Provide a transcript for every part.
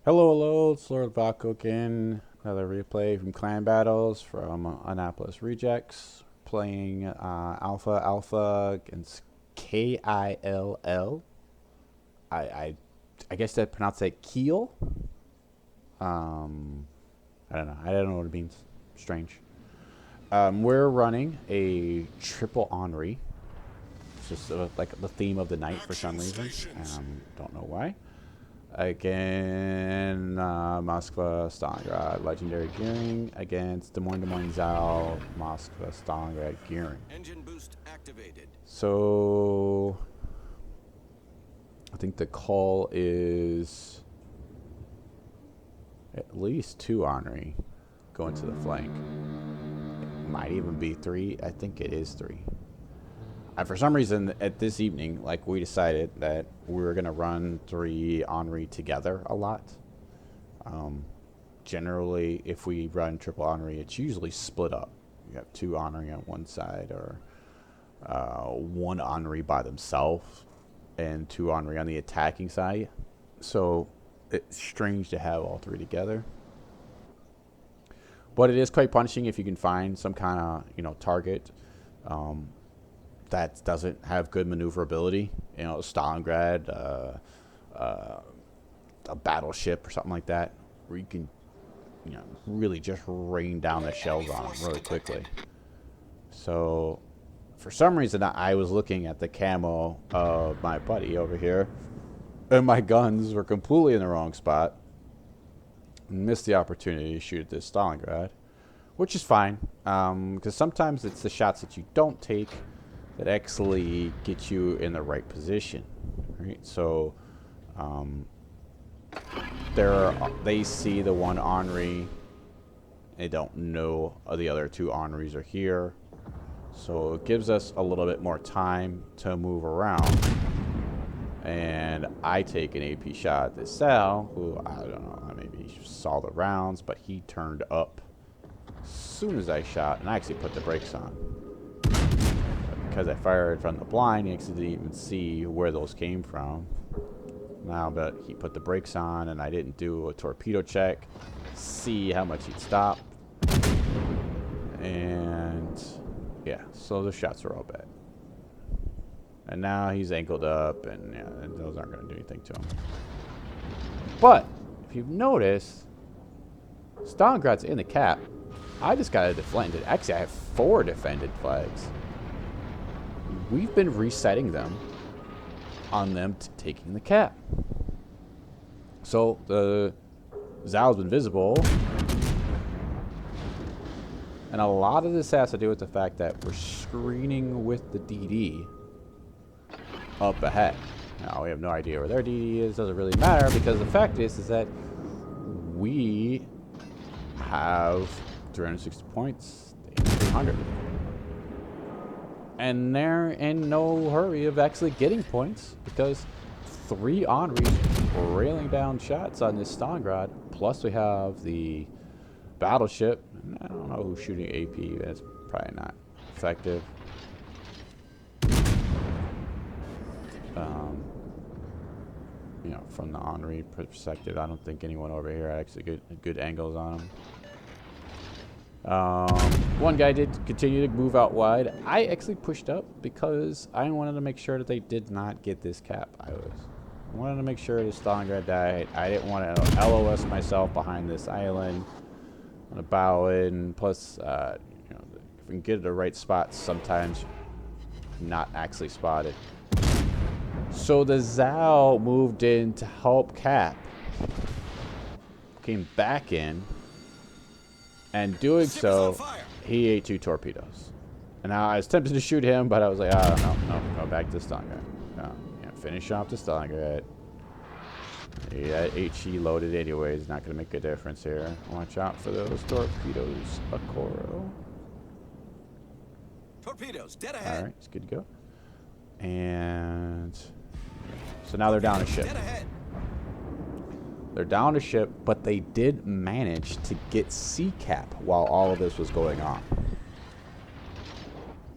Hello, hello, it's Lord Vaco again. Another replay from Clan Battles from Annapolis Rejects. Playing Alpha against Kill. I guess that pronounce it Keel. I don't know. I don't know what it means. Strange. We're running a triple Henri. It's just like the theme of the night for some reason. Don't know why. Again, Moskva, Stalingrad, Legendary Gearing against Des Moines, Zal, Moskva, Stalingrad, Gearing. Engine boost activated. So, I think the call is at least 2 Henri going to the flank. It might even be 3. I think it is 3. For some reason, at this evening, like we decided that we were going to run 3 Henri together a lot. Generally, if we run triple Henri, it's usually split up. You have 2 Henri on one side, or 1 Henri by themselves, and 2 Henri on the attacking side. So it's strange to have all 3 together. But it is quite punishing if you can find some kind of target. That doesn't have good maneuverability, Stalingrad, a battleship or something like that, where you can, really just rain down the shells on them really quickly. So, for some reason, I was looking at the camo of my buddy over here, and my guns were completely in the wrong spot. Missed the opportunity to shoot at this Stalingrad, which is fine, because sometimes it's the shots that you don't take that actually get you in the right position, right? So, they see the 1 Henri. They don't know the other 2 Henris are here. So it gives us a little bit more time to move around. And I take an AP shot at this Sal, who, I don't know, maybe he saw the rounds, but he turned up as soon as I shot, and I actually put the brakes on. Because I fired from the blind, he actually didn't even see where those came from. Now, but he put the brakes on, and I didn't do a torpedo check, see how much he'd stop. And yeah, so the shots are all bad. And now he's angled up, and yeah, those aren't going to do anything to him. But if you've noticed, Stalingrad's in the cap. I just got a defended. Actually, I have 4 defended flags. We've been resetting them on them taking the cap. So the Zal's been visible. And a lot of this has to do with the fact that we're screening with the DD up ahead. Now, we have no idea where their DD is. Doesn't really matter, because the fact is that we have 360 points. They have 300. And they're in no hurry of actually getting points, because 3 Henris railing down shots on this Stalingrad. Plus we have the battleship. I don't know who's shooting AP. That's probably not effective. From the Henri perspective, I don't think anyone over here actually good angles on them. One guy did continue to move out wide. I actually pushed up because I wanted to make sure that they did not get this cap. I wanted to make sure the Stalingrad died. I didn't want to LOS myself behind this island. I'm going to bow in. Plus, if we can get to the right spot, sometimes not actually spotted. So the Zal moved in to help cap. Came back in. And doing so, he ate 2 torpedoes. And now I was tempted to shoot him, but I was like, no, go back to Stalingrad. No, finish off the Stalingrad. Yeah, HE loaded anyways, not going to make a difference here. Watch out for those torpedoes, Akoro. Torpedoes, dead ahead. Alright, it's good to go. And so now they're down a ship. They're down a ship, but they did manage to get C-cap while all of this was going on.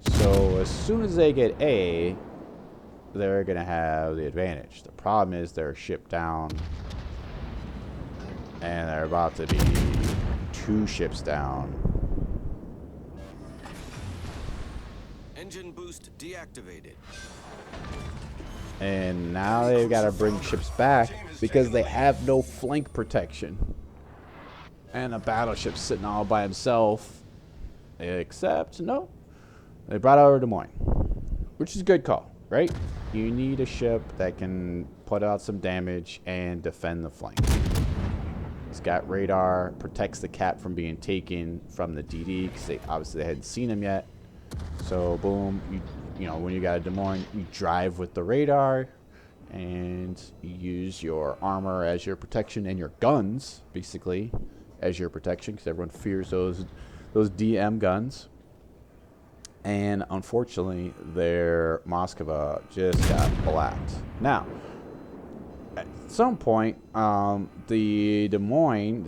So as soon as they get A, they're going to have the advantage. The problem is they're shipped down And they're about to be 2 ships down. Engine boost deactivated. And now they've got to bring ships back because they have no flank protection. And a battleship's sitting all by himself. Except, no. They brought over Des Moines. Which is a good call, right? You need a ship that can put out some damage and defend the flank. It's got radar, protects the cap from being taken from the DD because they obviously hadn't seen him yet. So boom, you know, when you got a Des Moines, you drive with the radar and you use your armor as your protection and your guns basically as your protection because everyone fears those DM guns. And unfortunately, their Moskva just got blacked. Now, at some point, the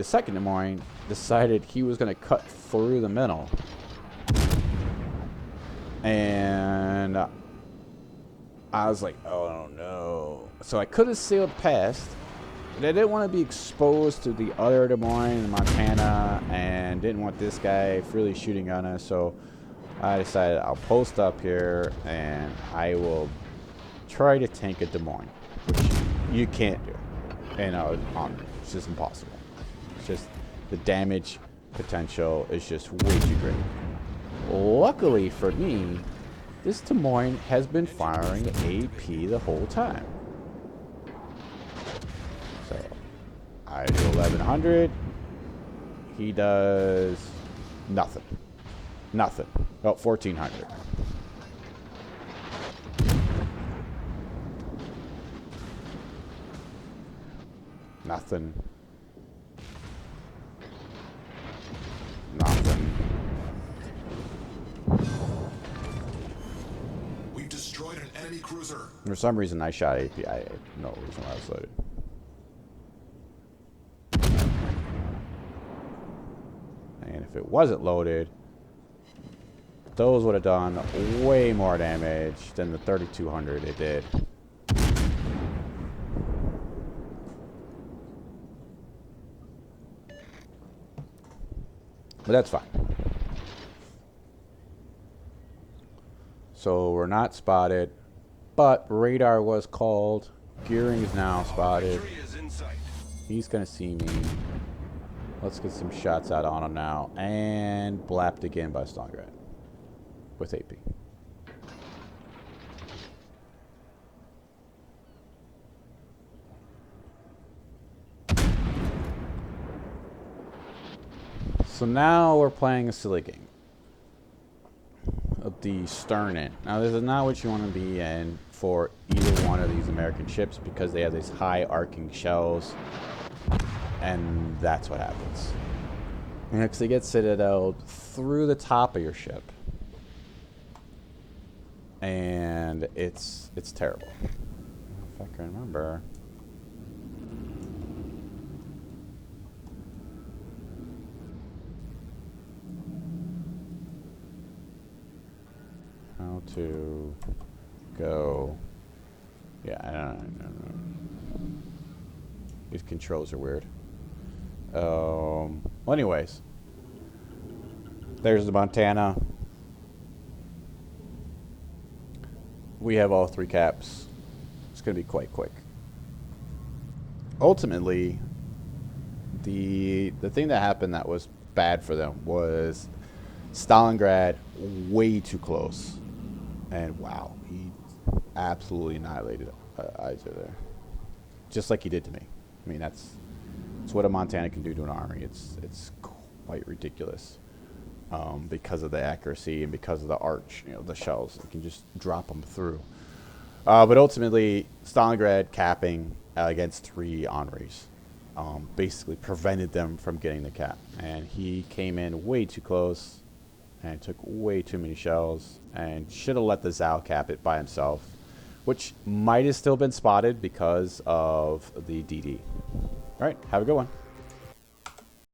second Des Moines, decided he was going to cut through the middle. And I was like, oh no. So I could have sailed past, but I didn't want to be exposed to the other Des Moines in Montana and didn't want this guy freely shooting on us. So I decided I'll post up here and I will try to tank a Des Moines, which you can't do. And it's just impossible. It's just the damage potential is just way too great. Luckily for me, this Des Moines has been firing AP the whole time. So I do 1100. He does nothing. Nothing. Oh, 1400. Nothing. Nothing. We've destroyed an enemy cruiser. For some reason, I shot AP. I had no reason why I was loaded. And if it wasn't loaded, those would have done way more damage than the 3200 it did. But that's fine. So we're not spotted, but radar was called. Gearing is now spotted. He's gonna see me. Let's get some shots out on him now. And blapped again by Stalingrad with AP. So now we're playing a silly game of the stern in. Now this is not what you want to be in for either one of these American ships because they have these high arcing shells, and that's what happens. Next, they get citadeled through the top of your ship, and it's terrible. If I can remember. How to go. Yeah, I don't know. These controls are weird. Well, anyways. There's the Montana. We have all 3 caps. It's going to be quite quick. Ultimately, the thing that happened that was bad for them was Stalingrad way too close. And wow, he absolutely annihilated Isa there. Just like he did to me. I mean, that's what a Montana can do to an army. It's quite ridiculous. Because of the accuracy and because of the arch, you know, the shells. You can just drop them through. But ultimately, Stalingrad capping against 3 Henris basically prevented them from getting the cap. And he came in way too close and took way too many shells and should have let the Zao cap it by himself, which might have still been spotted because of the DD. All right, have a good one.